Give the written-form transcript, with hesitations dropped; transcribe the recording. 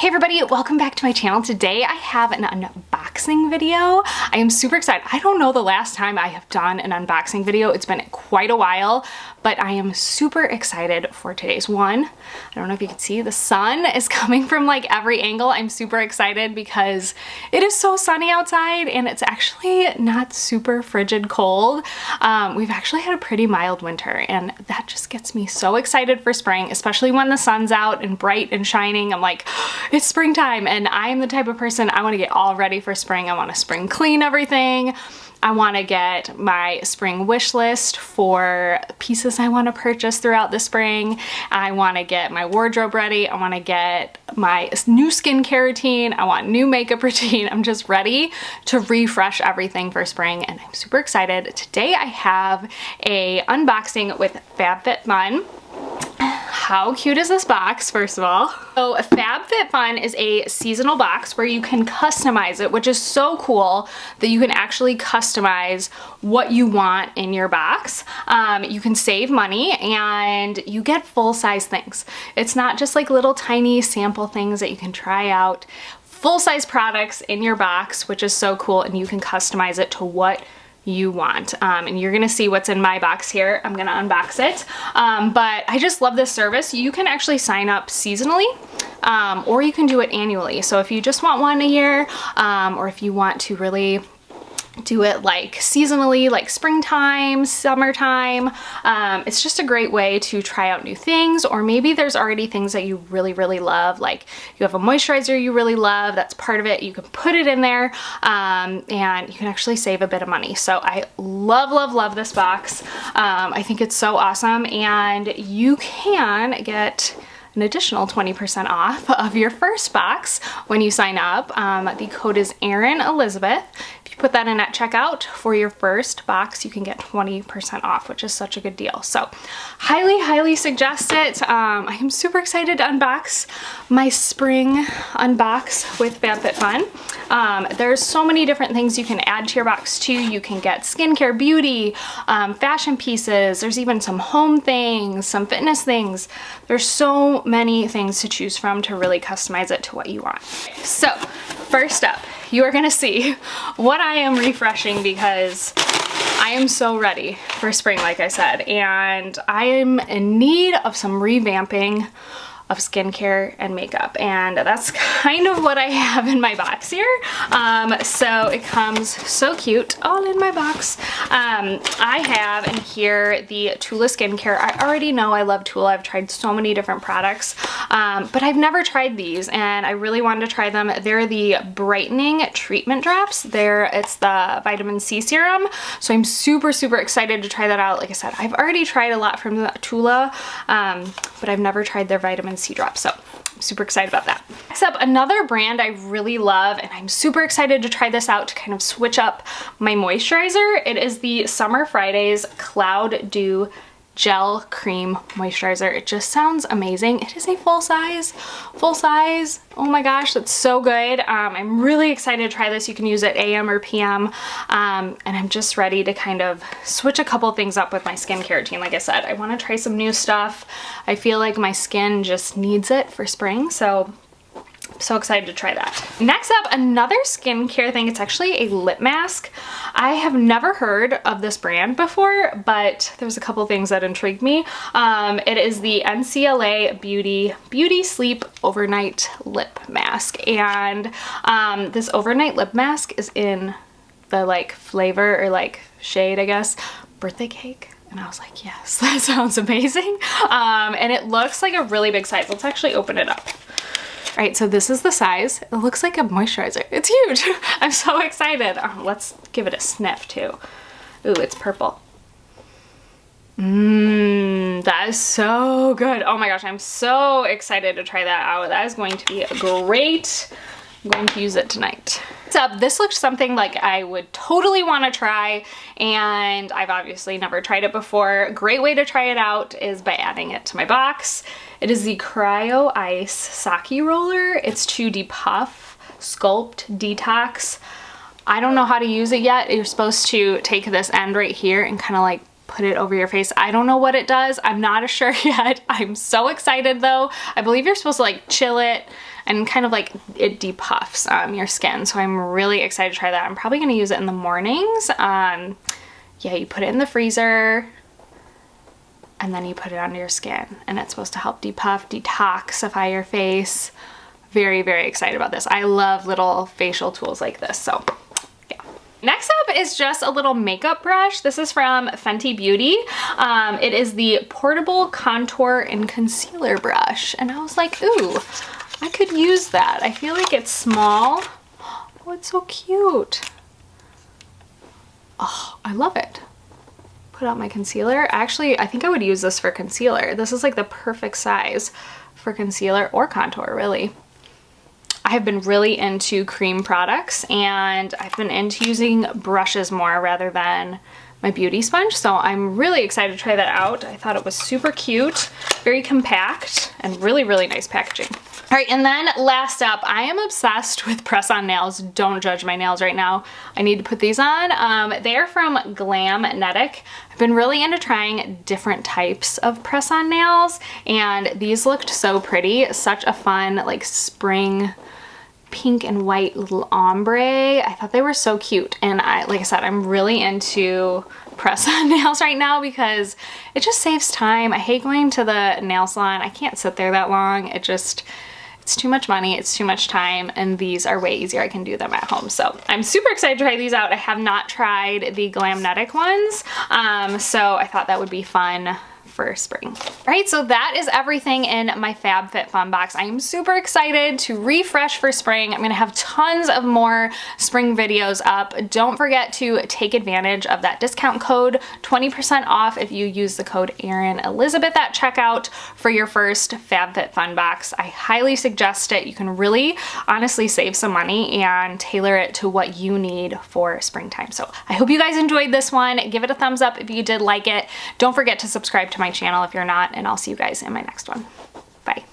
everybody, welcome back to my channel. Today I have an unboxing video. I am super excited. I don't know the last time I have done an unboxing video. It's been quite a while, but I am super excited for today's one. I don't know if you can see, the sun is coming from like every angle. I'm super excited because it is so sunny outside and it's actually not super frigid cold. We've actually had a pretty mild winter and that just gets me so excited for spring, especially when the sun's out and bright and shining. I'm like, it's springtime, and I am the type of person, I want to get all ready for spring. I want to spring clean everything. I want to get my spring wish list for pieces I want to purchase throughout the spring. I want to get my wardrobe ready. I want to get my new skincare routine. I want new makeup routine. I'm just ready to refresh everything for spring and I'm super excited. Today I have a unboxing with FabFitFun. How cute is this box, first of all? So FabFitFun is a seasonal box where you can customize it, which is so cool that you can actually customize what you want in your box. You can save money and you get full-size things. It's not just like little tiny sample things that you can try out. Full-size products in your box, which is so cool, and you can customize it to what you want. And you're gonna see what's in my box here. I'm gonna unbox it. But I just love this service. You can actually sign up seasonally, or you can do it annually. So if you just want one a year, or if you want to really do it like seasonally, like springtime, summertime. It's just a great way to try out new things, or maybe there's already things that you really love, like you have a moisturizer you really love, that's part of it, you can put it in there, and you can actually save a bit of money. So I love this box. I think it's so awesome, and you can get an additional 20% off of your first box when you sign up. The code is Erin Elizabeth. If you put that in at checkout for your first box, you can get 20% off, which is such a good deal. So highly suggest it. I am super excited to unbox my spring unbox with FabFitFun. There's so many different things you can add to your box too. You can get skincare, beauty, fashion pieces. There's even some home things, some fitness things. There's so many things to choose from to really customize it to what you want. So first up, you are gonna see what I am refreshing because I am so ready for spring, like I said, and I am in need of some revamping of skincare and makeup, and that's kind of what I have in my box here. So it comes so cute all in my box. I have in here the Tula skincare. I already know I love Tula. I've tried so many different products, but I've never tried these and I really wanted to try them. They're the brightening treatment drops. It's the vitamin C serum, so I'm super excited to try that out. Like I said, I've already tried a lot from the Tula, but I've never tried their vitamin C drops, so I'm super excited about that. Next up, another brand I really love, and I'm super excited to try this out to kind of switch up my moisturizer. It is the Summer Fridays Cloud Dew Gel Cream Moisturizer. It just sounds amazing. It is a full size. Oh my gosh, that's so good. I'm really excited to try this. You can use it AM or PM, and I'm just ready to kind of switch a couple things up with my skincare routine. Like I said, I want to try some new stuff. I feel like my skin just needs it for spring, so I'm so excited to try that. Next up, another skincare thing. It's actually a lip mask. I have never heard of this brand before, but there's a couple things that intrigued me. It is the NCLA Beauty Sleep Overnight Lip Mask, and this overnight lip mask is in the like flavor or like shade, I guess, birthday cake. And I was like, yes, that sounds amazing. And it looks like a really big size. Let's actually open it up. All right, so this is the size. It looks like a moisturizer. It's huge. I'm so excited. Let's give it a sniff too. Ooh, it's purple. That is so good. Oh my gosh, I'm so excited to try that out. That is going to be great. I'm going to use it tonight. So this looks something like I would totally want to try, and I've obviously never tried it before. Great way to try it out is by adding it to my box. It is the Cryo Ice Sake Roller. It's to depuff, sculpt, detox. I don't know how to use it yet. You're supposed to take this end right here and kind of like put it over your face. I don't know what it does. I'm not sure yet. I'm so excited though. I believe you're supposed to like chill it and kind of like it depuffs your skin. So I'm really excited to try that. I'm probably gonna use it in the mornings. Yeah, you put it in the freezer and then you put it under your skin, and it's supposed to help depuff, detoxify your face. Very, very excited about this. I love little facial tools like this, so yeah. Next up is just a little makeup brush. This is from Fenty Beauty. It is the portable contour and concealer brush, and I was like, ooh, I could use that. I feel like it's small. Oh, it's so cute. Oh, I love it. Put out my concealer. Actually, I think I would use this for concealer. This is like the perfect size for concealer or contour, really. I have been really into cream products, and I've been into using brushes more rather than my beauty sponge, so I'm really excited to try that out. I thought it was super cute, very compact, and really, really nice packaging. All right, and then last up, I am obsessed with press-on nails. Don't judge my nails right now. I need to put these on. They are from Glamnetic. I've been really into trying different types of press-on nails, and these looked so pretty. Such a fun, like, spring pink and white little ombre. I thought they were so cute, and like I said, I'm really into press-on nails right now because it just saves time. I hate going to the nail salon. I can't sit there that long. It's too much money, it's too much time, and these are way easier. I can do them at home. So I'm super excited to try these out. I have not tried the Glamnetic ones, so I thought that would be fun for spring. All right, so that is everything in my FabFitFun box. I am super excited to refresh for spring. I'm gonna have tons of more spring videos up. Don't forget to take advantage of that discount code, 20% off if you use the code Erin Elizabeth at checkout for your first FabFitFun box. I highly suggest it. You can really honestly save some money and tailor it to what you need for springtime. So I hope you guys enjoyed this one. Give it a thumbs up if you did like it. Don't forget to subscribe to my channel if you're not, and I'll see you guys in my next one. Bye.